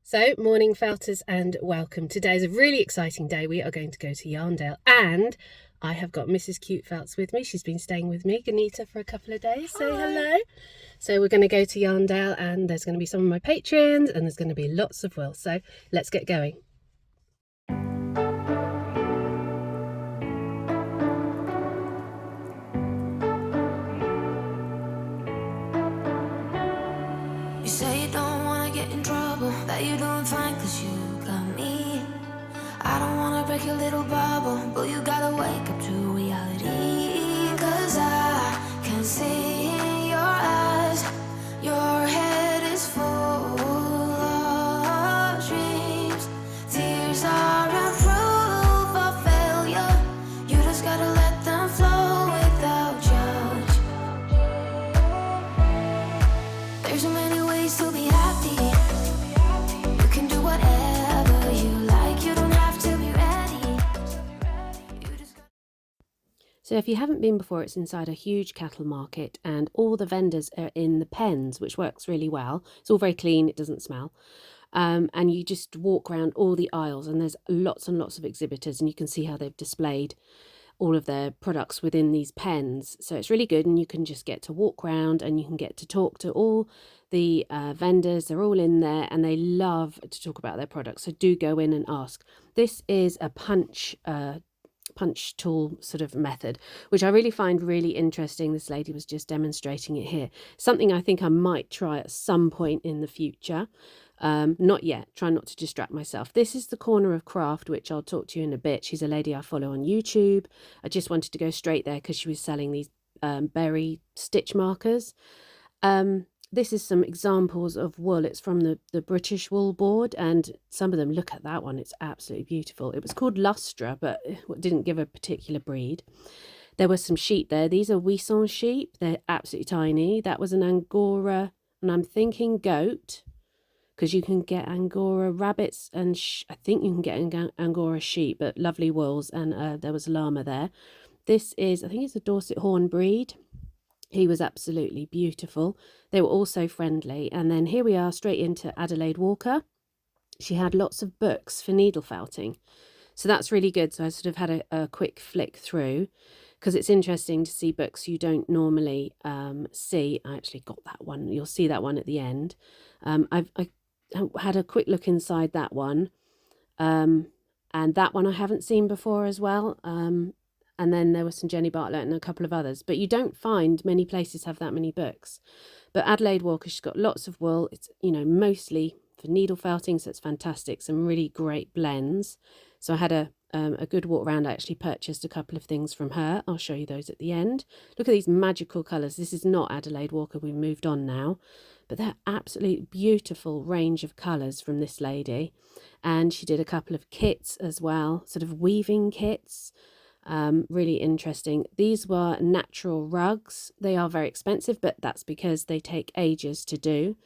So, morning felters and welcome. Today is a really exciting day. We are going to go to Yarndale and I have got Mrs. Cute Felts with me. She's been staying with me, Ganita, for a couple of days. Say hello. So we're going to go to Yarndale and there's going to be some of my patrons and there's going to be lots of will. So let's get going. You say you don't wanna get in trouble, that you're doing fine cause you got me. I don't wanna break your little bubble, but you gotta wake up to reality. Cause I can see in your eyes, your head is full of dreams. Tears aren't proof of failure, you just gotta let them flow without judge. There's so many ways to be happy. You can do whatever you like. You don't have to be ready. So if you haven't been before, it's inside a huge cattle market and all the vendors are in the pens, which works really well. It's all very clean, it doesn't smell. And you just walk around all the aisles and there's lots and lots of exhibitors and you can see how they've displayed all of their products within these pens. So it's really good and you can just get to walk around and you can get to talk to all the vendors. They're all in there and they love to talk about their products. So do go in and ask. This is a punch tool sort of method, which I really find really interesting. This lady was just demonstrating it here. Something I think I might try at some point in the future. Not yet, try not to distract myself. This is the corner of craft, which I'll talk to you in a bit. She's a lady I follow on YouTube. I just wanted to go straight there because she was selling these berry stitch markers. This is some examples of wool. It's from the British Wool Board, and some of them, look at that one, it's absolutely beautiful. It was called Lustra, but it didn't give a particular breed. There were some sheep there. These are Wissons sheep. They're absolutely tiny. That was an Angora, and I'm thinking goat, because you can get Angora rabbits and I think you can get Angora sheep, but lovely wools, and there was a llama there. This is, I think it's a Dorset horn breed. He was absolutely beautiful. They were also friendly. And then here we are straight into Adelaide Walker. She had lots of books for needle felting. So that's really good. So I sort of had a quick flick through because it's interesting to see books you don't normally see. I actually got that one. You'll see that one at the end. I had a quick look inside that one. And that one I haven't seen before as well. And then there was some Jenny Bartlett and a couple of others. But you don't find many places have that many books. But Adelaide Walker, she's got lots of wool. It's, mostly for needle felting, so it's fantastic. Some really great blends. So I had a good walk around. I actually purchased a couple of things from her. I'll show you those at the end. Look at these magical colours. This is not Adelaide Walker. We've moved on now. But they're absolutely beautiful range of colours from this lady. And she did a couple of kits as well, sort of weaving kits. Really interesting. These were natural rugs. They are very expensive, but that's because they take ages to do.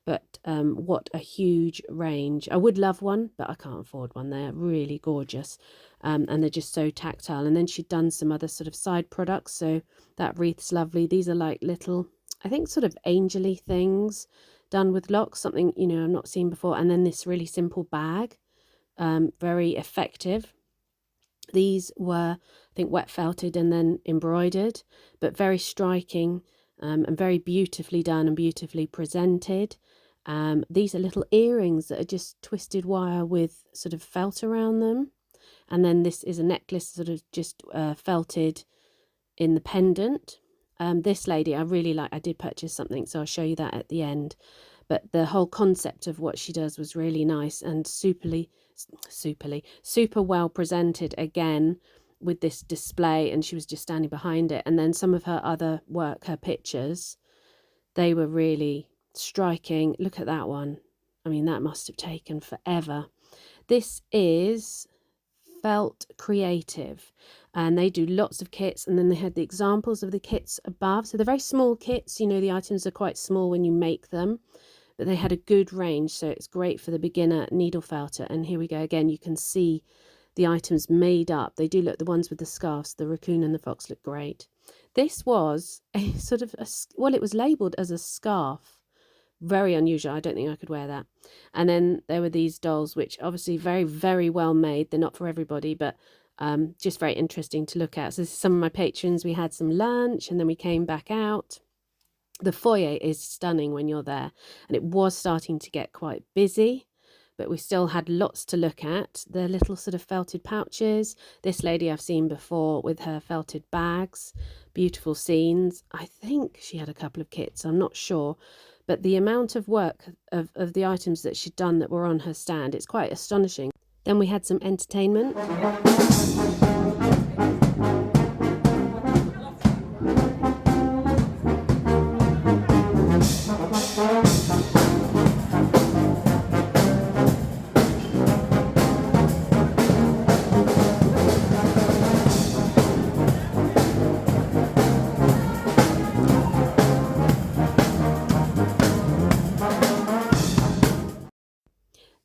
But what a huge range. I would love one, but I can't afford one. They're really gorgeous. And they're just so tactile. And then she'd done some other sort of side products. So that wreath's lovely. These are like little, I think, sort of angel-y things done with locks, something, I've not seen before. And then this really simple bag, very effective. These were, I think, wet felted and then embroidered, but very striking and very beautifully done and beautifully presented. These are little earrings that are just twisted wire with sort of felt around them. And then this is a necklace sort of just felted in the pendant. This lady, I really like. I did purchase something, so I'll show you that at the end. But the whole concept of what she does was really nice and super well presented again with this display, and she was just standing behind it. And then some of her other work, her pictures, they were really striking. Look at that one. I mean, that must have taken forever. This is Felt Creative, and they do lots of kits, and then they had the examples of the kits above. So they're very small kits, the items are quite small when you make them, but they had a good range, so it's great for the beginner needle felter. And here we go again, you can see the items made up. They do look, the ones with the scarves, the raccoon and the fox, look great. This was a sort of well, it was labelled as a scarf. Very unusual. I don't think I could wear that. And then there were these dolls, which obviously very, very well made. They're not for everybody, but just very interesting to look at. So this is some of my patrons. We had some lunch and then we came back out. The foyer is stunning when you're there, and it was starting to get quite busy, but we still had lots to look at. The little sort of felted pouches. This lady I've seen before with her felted bags, beautiful scenes. I think she had a couple of kits, I'm not sure, but the amount of work of the items that she'd done that were on her stand, it's quite astonishing. Then we had some entertainment.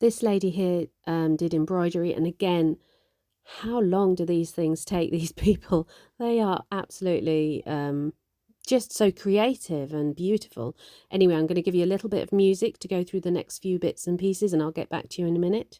This lady here did embroidery, and again, how long do these things take these people? They are absolutely just so creative and beautiful. Anyway, I'm going to give you a little bit of music to go through the next few bits and pieces, and I'll get back to you in a minute.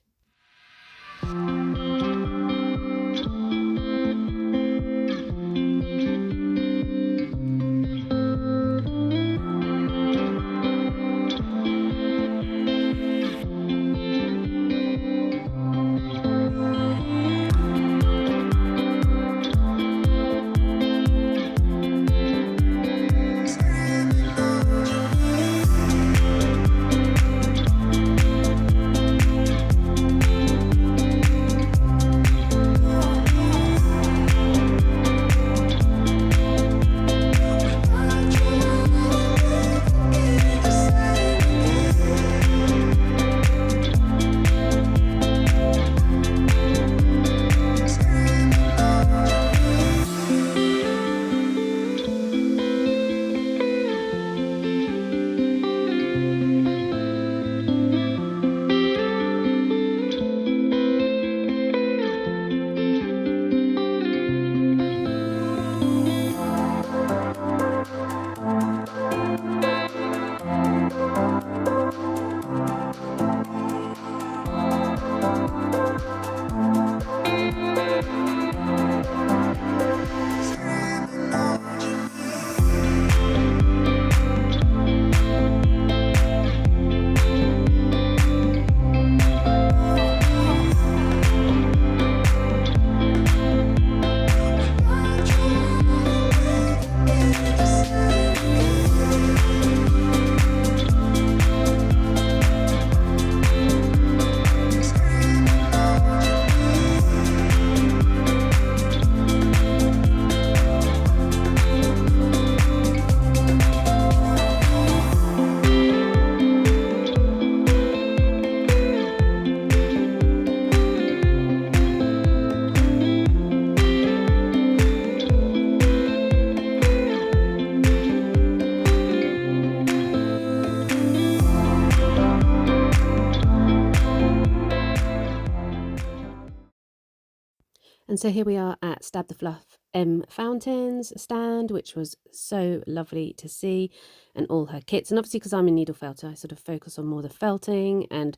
And so here we are at Stab the Fluff Fountains stand, which was so lovely to see, and all her kits. And obviously, because I'm a needle felter, I sort of focus on more the felting and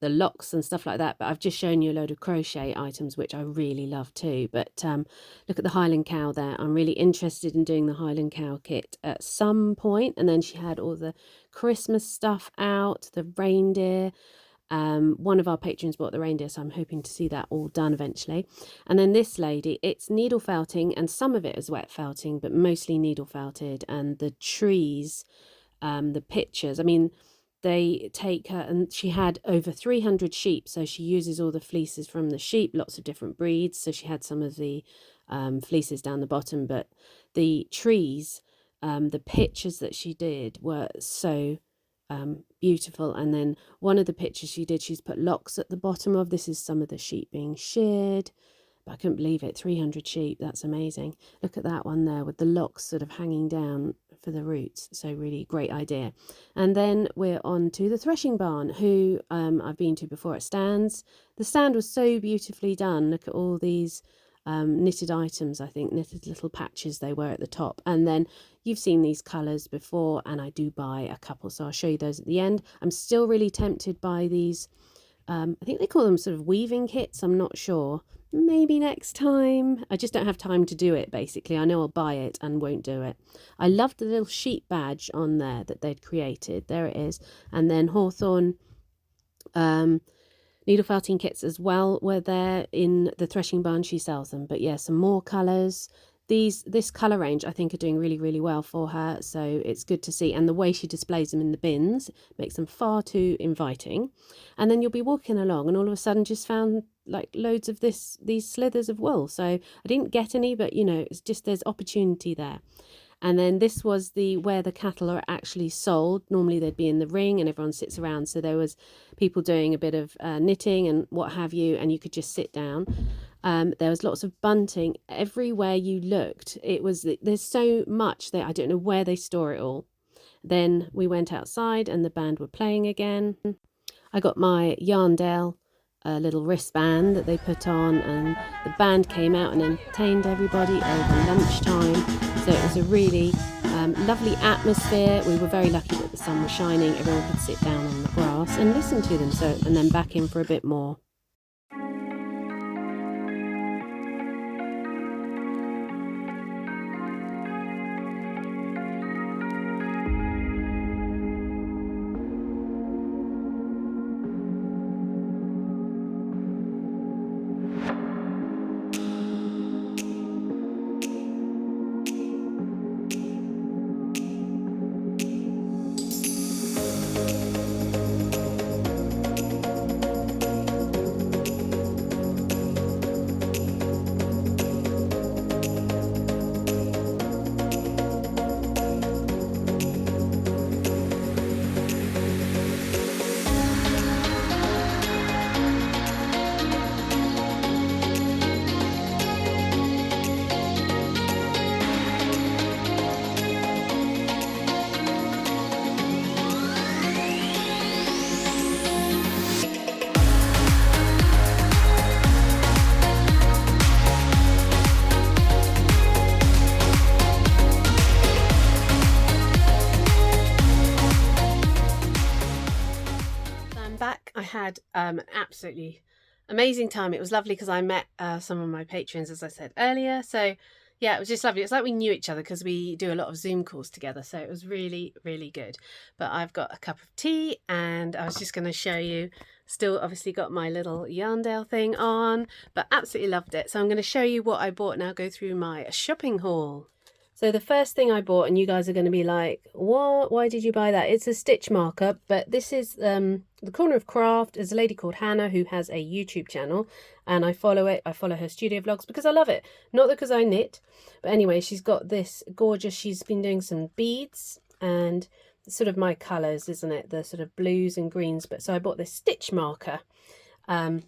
the locks and stuff like that. But I've just shown you a load of crochet items, which I really love too. But look at the Highland Cow there. I'm really interested in doing the Highland Cow kit at some point. And then she had all the Christmas stuff out, the reindeer. One of our patrons bought the reindeer, so I'm hoping to see that all done eventually. And then this lady, it's needle felting, and some of it is wet felting, but mostly needle felted. And the trees, the pictures, I mean, they take her, and she had over 300 sheep, so she uses all the fleeces from the sheep, lots of different breeds. So she had some of the fleeces down the bottom, but the trees, the pictures that she did were so beautiful. And then one of the pictures she did, she's put locks at the bottom of. This is some of the sheep being sheared, but I couldn't believe it. 300 sheep, that's amazing. Look at that one there with the locks sort of hanging down for the roots. So really great idea. And then we're on to the Threshing Barn, who I've been to before at stands. The stand was so beautifully done. Look at all these knitted items, I think, knitted little patches they were at the top. And then you've seen these colours before, and I do buy a couple, so I'll show you those at the end. I'm still really tempted by these, I think they call them sort of weaving kits, I'm not sure. Maybe next time. I just don't have time to do it, basically. I know I'll buy it and won't do it. I loved the little sheep badge on there that they'd created. There it is. And then Hawthorn needle felting kits as well were there in the Threshing Barn. She sells them. But yeah, some more colours. This colour range I think are doing really, really well for her, so it's good to see. And the way she displays them in the bins makes them far too inviting. And then you'll be walking along and all of a sudden just found like loads of these slithers of wool. So I didn't get any, but you know, it's just there's opportunity there. And then this was where the cattle are actually sold. Normally they'd be in the ring and everyone sits around. So there was people doing a bit of knitting and what have you, and you could just sit down. There was lots of bunting everywhere you looked. There's so much that I don't know where they store it all. Then we went outside and the band were playing again. I got my Yarndale little wristband that they put on, and the band came out and entertained everybody over lunchtime. So it was a really lovely atmosphere. We were very lucky that the sun was shining. Everyone could sit down on the grass and listen to them. And then back in for a bit more. I had an absolutely amazing time. It was lovely because I met some of my patrons, as I said earlier. So yeah, it was just lovely. It's like we knew each other because we do a lot of Zoom calls together. So it was really, really good. But I've got a cup of tea and I was just going to show you. Still obviously got my little Yarndale thing on, but absolutely loved it. So I'm going to show you what I bought now, go through my shopping haul. So the first thing I bought, and you guys are going to be like, what? Why did you buy that? It's a stitch marker, but this is the Corner of Craft. There's a lady called Hannah who has a YouTube channel, and I follow it. I follow her studio vlogs because I love it. Not because I knit, but anyway, she's got this gorgeous, she's been doing some beads, and it's sort of my colours, isn't it? The sort of blues and greens. But so I bought this stitch marker. I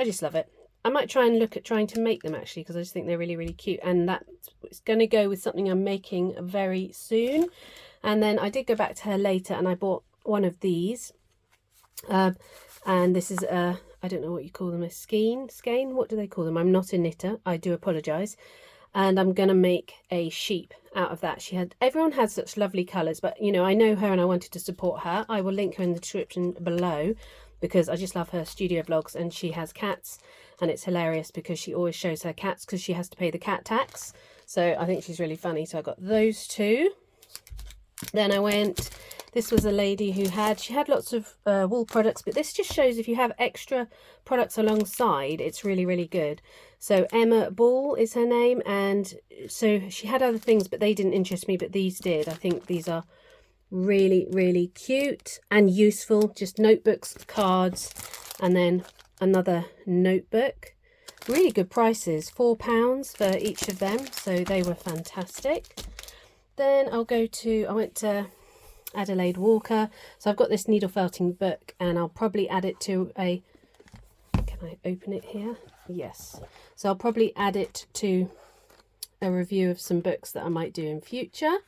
just love it. I might try and look at trying to make them actually, because I just think they're really, really cute. And that's going to go with something I'm making very soon. And then I did go back to her later and I bought one of these. And this is a, I don't know what you call them, a skein? What do they call them? I'm not a knitter. I do apologise. And I'm going to make a sheep out of that. Everyone has such lovely colours, but you know, I know her and I wanted to support her. I will link her in the description below because I just love her studio vlogs, and she has cats. And it's hilarious because she always shows her cats because she has to pay the cat tax. So I think she's really funny. So I got those two. Then I went, this was a lady who she had lots of wool products, but this just shows if you have extra products alongside, it's really, really good. So Emma Ball is her name. And so she had other things, but they didn't interest me, but these did. I think these are really, really cute and useful. Just notebooks, cards, and then another notebook. Really good prices, £4 for each of them, so they were fantastic. Then I went to Adelaide Walker, so I've got this needle felting book, and I'll probably add it to can I open it here? Yes. So I'll probably add it to a review of some books that I might do in future.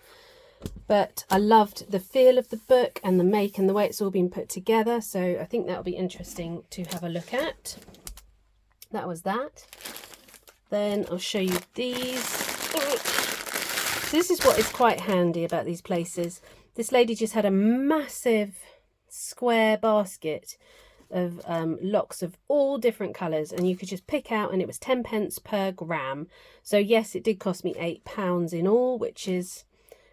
But I loved the feel of the book and the make and the way it's all been put together, so I think that'll be interesting to have a look at. That was that. Then I'll show you these. So this is what is quite handy about these places. This lady just had a massive square basket of locks of all different colours, and you could just pick out, and it was 10p per gram. So yes, it did cost me £8 in all, which is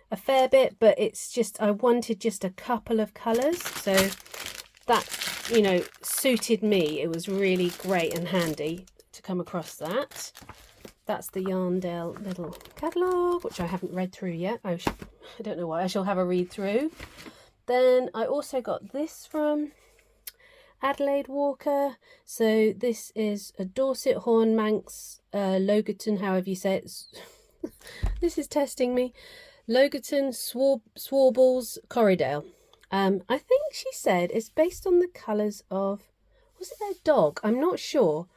a fair bit, but it's just, I wanted just a couple of colours, so that, you know, suited me. It was really great and handy to come across that. That's the Yarndale little catalogue, which I haven't read through yet. I don't know why. I shall have a read through. Then I also got this from Adelaide Walker. So this is a Dorset Horn Manx Logerton, however you say it. This is testing me. Logerton Swarbles Corriedale. I think she said it's based on the colours of, was it their dog? I'm not sure.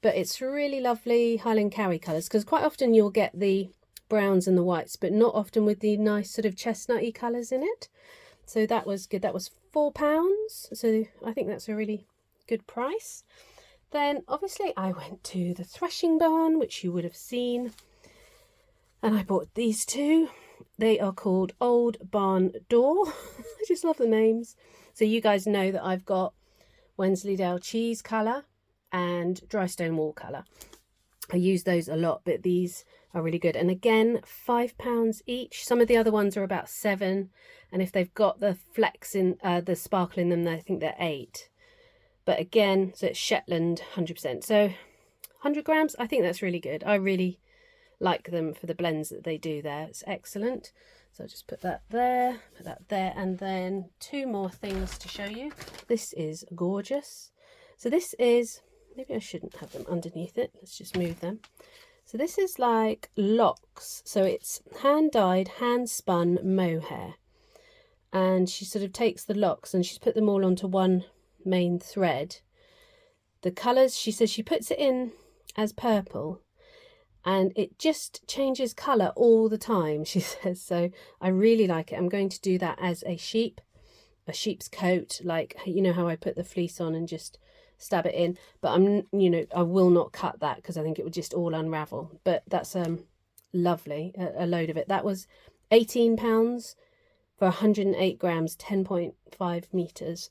But it's really lovely Highland Cowie colours, because quite often you'll get the browns and the whites, but not often with the nice sort of chestnutty colours in it. So that was good. That was £4. So I think that's a really good price. Then obviously I went to the Threshing Barn, which you would have seen. And I bought these two. They are called Old Barn Door. I just love the names. So you guys know that I've got Wensleydale cheese colour and dry stone wall colour. I use those a lot, but these are really good. And again, £5 each. Some of the other ones are about 7, and if they've got the flecks in the sparkle in them, I think they're 8. But again, so it's Shetland 100%. So 100 grams, I think that's really good. I really like them for the blends that they do there. It's excellent. So I'll just put that there, and then 2 more things to show you. This is gorgeous. So this is, maybe I shouldn't have them underneath it. Let's just move them. So this is like locks. So it's hand-dyed, hand-spun mohair. And she sort of takes the locks and she's put them all onto one main thread. The colours, she says she puts it in as purple, and it just changes colour all the time, she says. So I really like it. I'm going to do that as a sheep's coat, like, you know how I put the fleece on and just stab it in, but I will not cut that because I think it would just all unravel. But that's lovely, a load of it. That was £18 for 108 grams, 10.5 meters.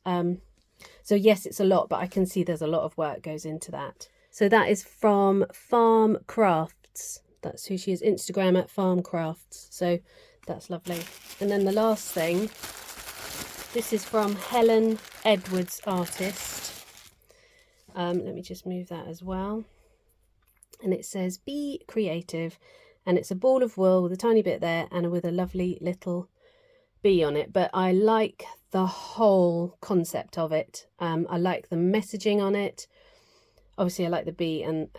So yes, it's a lot, but I can see there's a lot of work goes into that. So that is from Farm Crafts. That's who she is, Instagram at Farm Crafts. So that's lovely. And then the last thing, this is from Helen Edwards Artist. Let me just move that as well. And it says, be creative. And it's a ball of wool with a tiny bit there and with a lovely little bee on it. But I like the whole concept of it. I like the messaging on it. Obviously I like the bee, and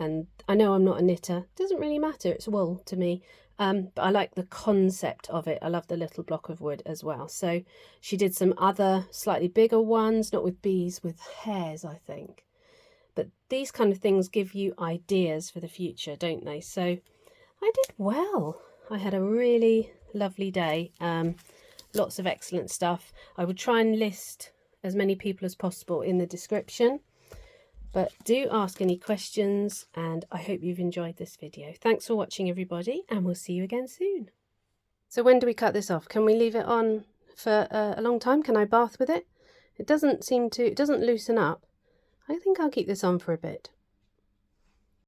I know I'm not a knitter. It doesn't really matter, it's wool to me. But I like the concept of it. I love the little block of wood as well. So she did some other slightly bigger ones, not with bees, with hares, I think. But these kind of things give you ideas for the future, don't they? So I did well. I had a really lovely day. Lots of excellent stuff. I would try and list as many people as possible in the description. But do ask any questions, and I hope you've enjoyed this video. Thanks for watching, everybody, and we'll see you again soon. So when do we cut this off? Can we leave it on for a long time? Can I bath with it? It doesn't loosen up. I think I'll keep this on for a bit.